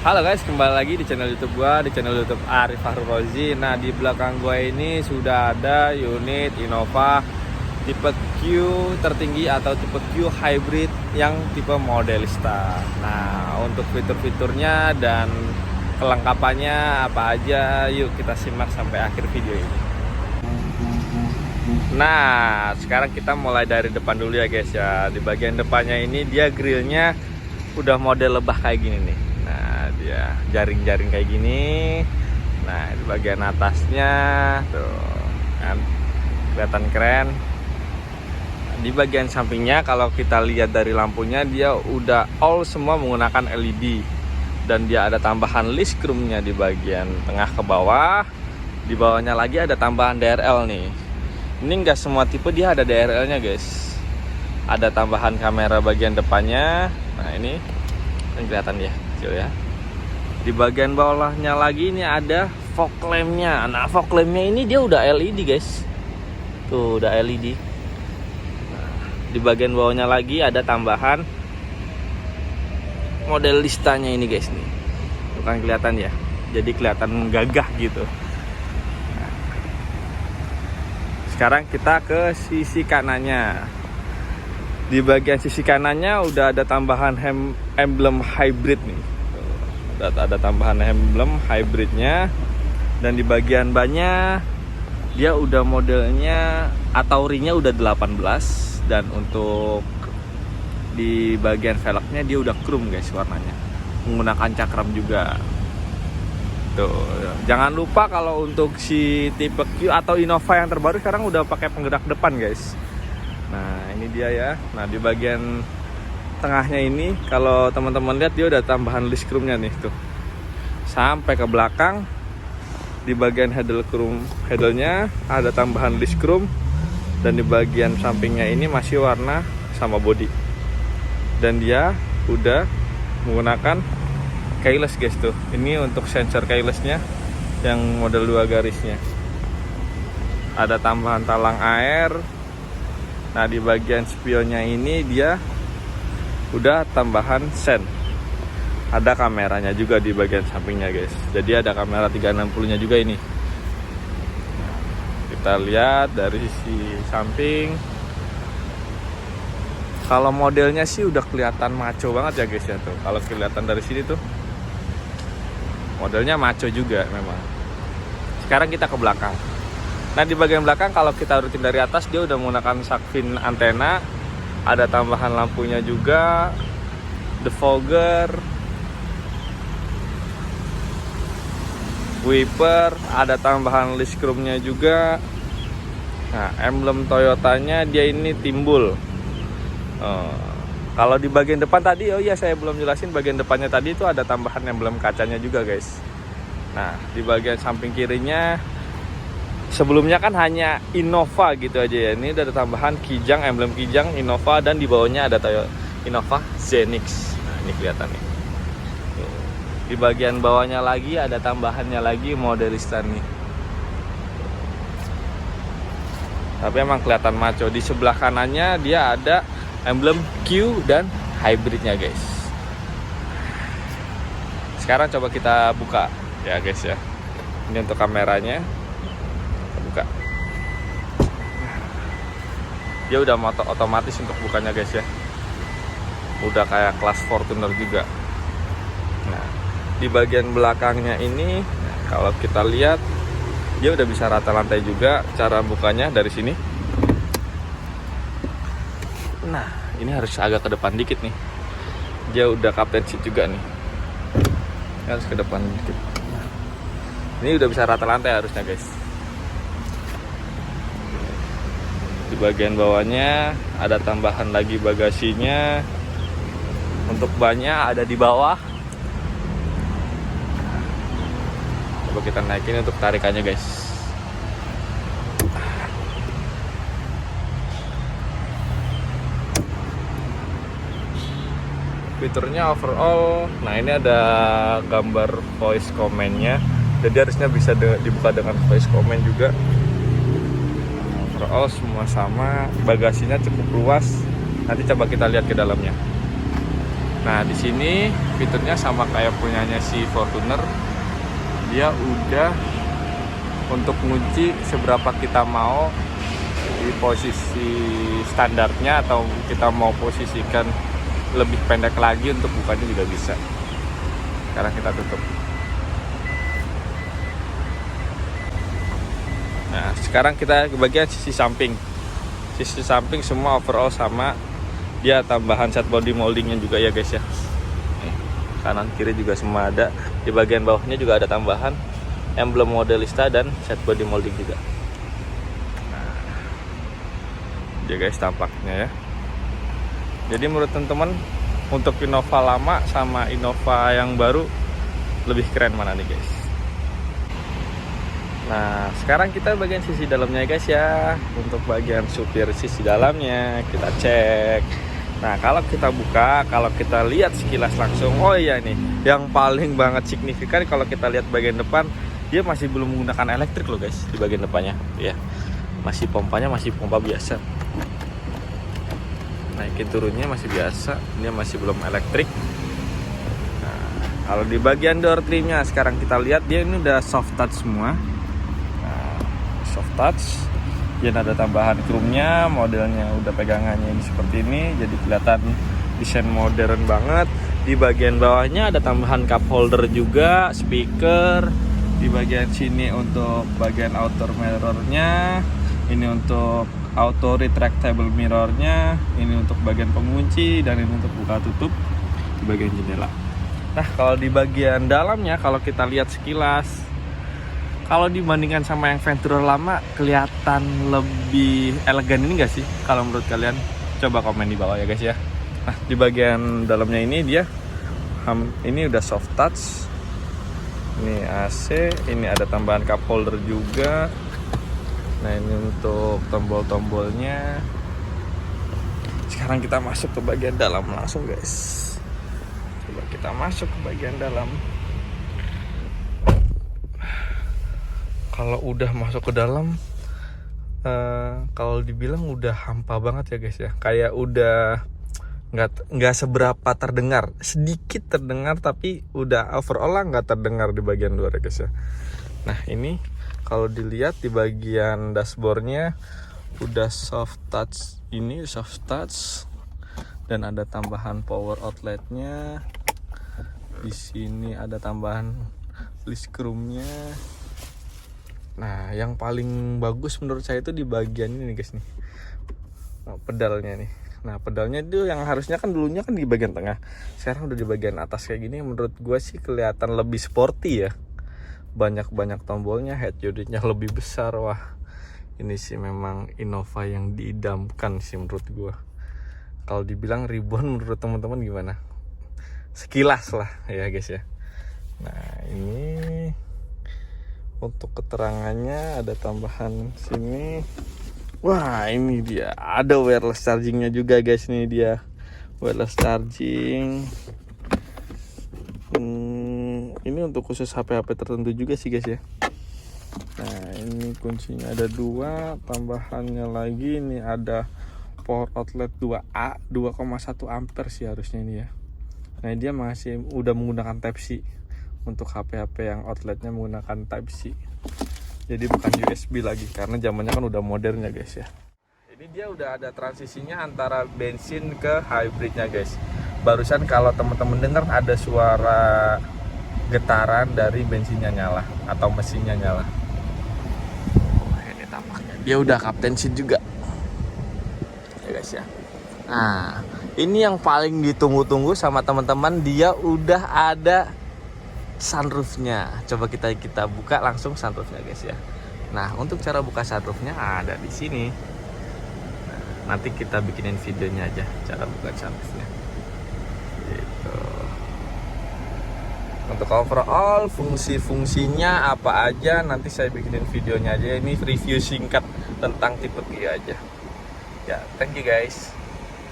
Halo guys, kembali lagi di channel YouTube gua, di channel YouTube Arif Fahrul Rozi. Nah, di belakang gua ini sudah ada unit Innova tipe Q tertinggi atau tipe Q hybrid yang tipe Modelista. Nah, untuk fitur-fiturnya dan kelengkapannya apa aja, yuk kita simak sampai akhir video ini. Nah, sekarang kita mulai dari depan dulu ya guys ya. Di bagian depannya ini dia grillnya udah model lebah kayak gini nih. Nah, dia jaring-jaring kayak gini. Nah, di bagian atasnya tuh kan kelihatan keren. Di bagian sampingnya kalau kita lihat dari lampunya dia udah all semua menggunakan LED. Dan dia ada tambahan list chrome-nya di bagian tengah ke bawah. Di bawahnya lagi ada tambahan DRL nih. Ini enggak semua tipe dia ada DRL-nya guys. Ada tambahan kamera bagian depannya. Nah, ini kelihatan ya, kecil ya. Di bagian bawahnya lagi ini ada fog lamp-nya. Nah, fog lamp-nya ini dia udah LED guys. Tuh, udah LED. Nah, di bagian bawahnya lagi ada tambahan model listanya ini guys nih. Bukan kelihatan ya. Jadi kelihatan gagah gitu. Nah, sekarang kita ke sisi kanannya. Di bagian sisi kanannya udah ada tambahan emblem hybrid nih. Udah ada tambahan emblem hybridnya. Dan di bagian bannya dia udah modelnya atau ringnya udah 18. Dan untuk di bagian velgnya dia udah chrome guys warnanya. Menggunakan cakram juga. Tuh, jangan lupa kalau untuk si tipe Q atau Innova yang terbaru sekarang udah pakai penggerak depan guys. Nah, ini dia ya. Nah, di bagian tengahnya ini kalau teman-teman lihat dia udah tambahan list chrome-nya nih tuh. Sampai ke belakang di bagian handle-nya ada tambahan list chrome dan di bagian sampingnya ini masih warna sama body. Dan dia udah menggunakan keyless guys tuh. Ini untuk sensor keyless-nya yang model 2 garisnya. Ada tambahan talang air. Nah, di bagian spionnya ini dia udah tambahan sen. Ada kameranya juga di bagian sampingnya guys. Jadi ada kamera 360-nya juga ini. Nah, kita lihat dari sisi samping. Kalau modelnya sih udah kelihatan maco banget ya guys ya tuh. Kalau kelihatan dari sini tuh modelnya maco juga memang. Sekarang kita ke belakang. Nah, di bagian belakang kalau kita rutin dari atas dia udah menggunakan shark fin antena. Ada tambahan lampunya juga, defogger, wiper, ada tambahan list chrome-nya juga. Nah, emblem Toyotanya dia ini timbul. Kalau di bagian depan tadi, oh iya saya belum jelasin, bagian depannya tadi itu ada tambahan emblem kacanya juga guys. Nah, di bagian samping kirinya sebelumnya kan hanya Innova gitu aja ya. Ini udah ada tambahan kijang, emblem kijang Innova dan di bawahnya ada Toyota Innova Zenix. Nah, ini kelihatan nih. Di bagian bawahnya lagi ada tambahannya lagi Modelista nih. Tapi emang kelihatan maco. Di sebelah kanannya dia ada emblem Q dan hybridnya guys. Sekarang coba kita buka ya guys ya. Ini untuk kameranya. Buka. Dia udah otomatis untuk bukanya guys ya. Udah kayak kelas Fortuner juga. Nah, di bagian belakangnya ini kalau kita lihat dia udah bisa rata lantai juga. Cara bukanya dari sini. Nah, ini harus agak ke depan dikit nih. Dia udah captain seat juga nih. Harus ke depan dikit. Nah, ini udah bisa rata lantai harusnya guys. Di bagian bawahnya ada tambahan lagi bagasinya. Untuk bannya ada di bawah. Coba kita naikin untuk tarikannya guys. Fiturnya overall, nah ini ada gambar voice command-nya. Jadi harusnya bisa dibuka dengan voice command juga. Overall semua sama, bagasinya cukup luas. Nanti coba kita lihat ke dalamnya. Nah, di sini fiturnya sama kayak punyanya si Fortuner. Dia udah untuk ngunci seberapa kita mau di posisi standarnya, atau kita mau posisikan lebih pendek lagi untuk bukanya juga bisa. Sekarang kita tutup. Nah, sekarang kita ke bagian sisi samping. Sisi samping semua overall sama. Dia tambahan set body moldingnya juga ya guys ya. Nih, kanan kiri juga semua ada. Di bagian bawahnya juga ada tambahan emblem modelista dan set body molding juga. Nah, ya guys tampaknya ya. Jadi menurut teman-teman, untuk Innova lama sama Innova yang baru, lebih keren mana nih guys? Nah, sekarang kita bagian sisi dalamnya guys ya. Untuk bagian supir sisi dalamnya kita cek. Nah, kalau kita buka, kalau kita lihat sekilas langsung, oh iya nih, yang paling banget signifikan kalau kita lihat bagian depan, dia masih belum menggunakan elektrik loh guys di bagian depannya, ya. Masih pompanya masih pompa biasa. Naikin turunnya masih biasa, dia masih belum elektrik. Nah, kalau di bagian door trimnya sekarang kita lihat dia ini udah soft touch semua. Nah, soft touch. Dan ada tambahan chrome-nya, modelnya udah pegangannya ini seperti ini, jadi kelihatan desain modern banget. Di bagian bawahnya ada tambahan cup holder juga, speaker. Di bagian sini untuk bagian outer mirror-nya, ini untuk auto retractable mirror-nya, ini untuk bagian pengunci, dan ini untuk buka tutup di bagian jendela. Nah, kalau di bagian dalamnya, kalau kita lihat sekilas, kalau dibandingkan sama yang Venturer lama, kelihatan lebih elegan ini gak sih? Kalau menurut kalian, coba komen di bawah ya guys ya. Nah, di bagian dalamnya ini dia, ini udah soft touch. Ini AC, ini ada tambahan cup holder juga. Nah, ini untuk tombol-tombolnya. Sekarang kita masuk ke bagian dalam langsung guys. Coba kita masuk ke bagian dalam. Kalau udah masuk ke dalam, kalau dibilang udah hampa banget ya guys ya. Kayak udah nggak seberapa terdengar, sedikit terdengar, tapi udah overall lah nggak terdengar di bagian luar ya guys ya. Nah, ini kalau dilihat di bagian dashboardnya udah soft touch, ini soft touch, dan ada tambahan power outletnya. Di sini ada tambahan list chrome-nya. Nah, yang paling bagus menurut saya itu di bagian ini nih guys nih. Nah, pedalnya nih. Nah, pedalnya itu yang harusnya kan dulunya kan di bagian tengah. Sekarang udah di bagian atas kayak gini. Menurut gue sih kelihatan lebih sporty ya. Banyak-banyak tombolnya, head unitnya lebih besar. Wah, ini sih memang Innova yang diidamkan sih menurut gue. Kalau dibilang ribuan menurut teman-teman gimana? Sekilas lah ya guys ya. Nah, ini untuk keterangannya ada tambahan sini. Wah, ini dia, ada wireless chargingnya juga guys. Nih dia wireless charging. Ini untuk khusus HP-HP tertentu juga sih guys ya. Nah, ini kuncinya ada 2. Tambahannya lagi ini ada power outlet 2A 2,1 ampere sih harusnya ini ya. Nah, dia masih udah menggunakan Type C. Untuk HP-HP yang outletnya menggunakan Type C, jadi bukan USB lagi, karena zamannya kan udah modern ya guys ya. Ini dia udah ada transisinya antara bensin ke hybridnya guys. Barusan kalau teman-teman dengar ada suara getaran dari bensinnya nyala atau mesinnya nyala. Ini tampaknya dia udah kaptensin juga ya guys ya. Nah, ini yang paling ditunggu-tunggu sama teman-teman, dia udah ada sunroofnya. Coba kita buka langsung sunroofnya guys ya. Nah, untuk cara buka sunroofnya ada di sini. Nah, nanti kita bikinin videonya aja cara buka sunroofnya. Gitu. Untuk overall fungsi-fungsinya apa aja nanti saya bikinin videonya aja. Ini review singkat tentang tipe Kia aja. Ya, thank you guys.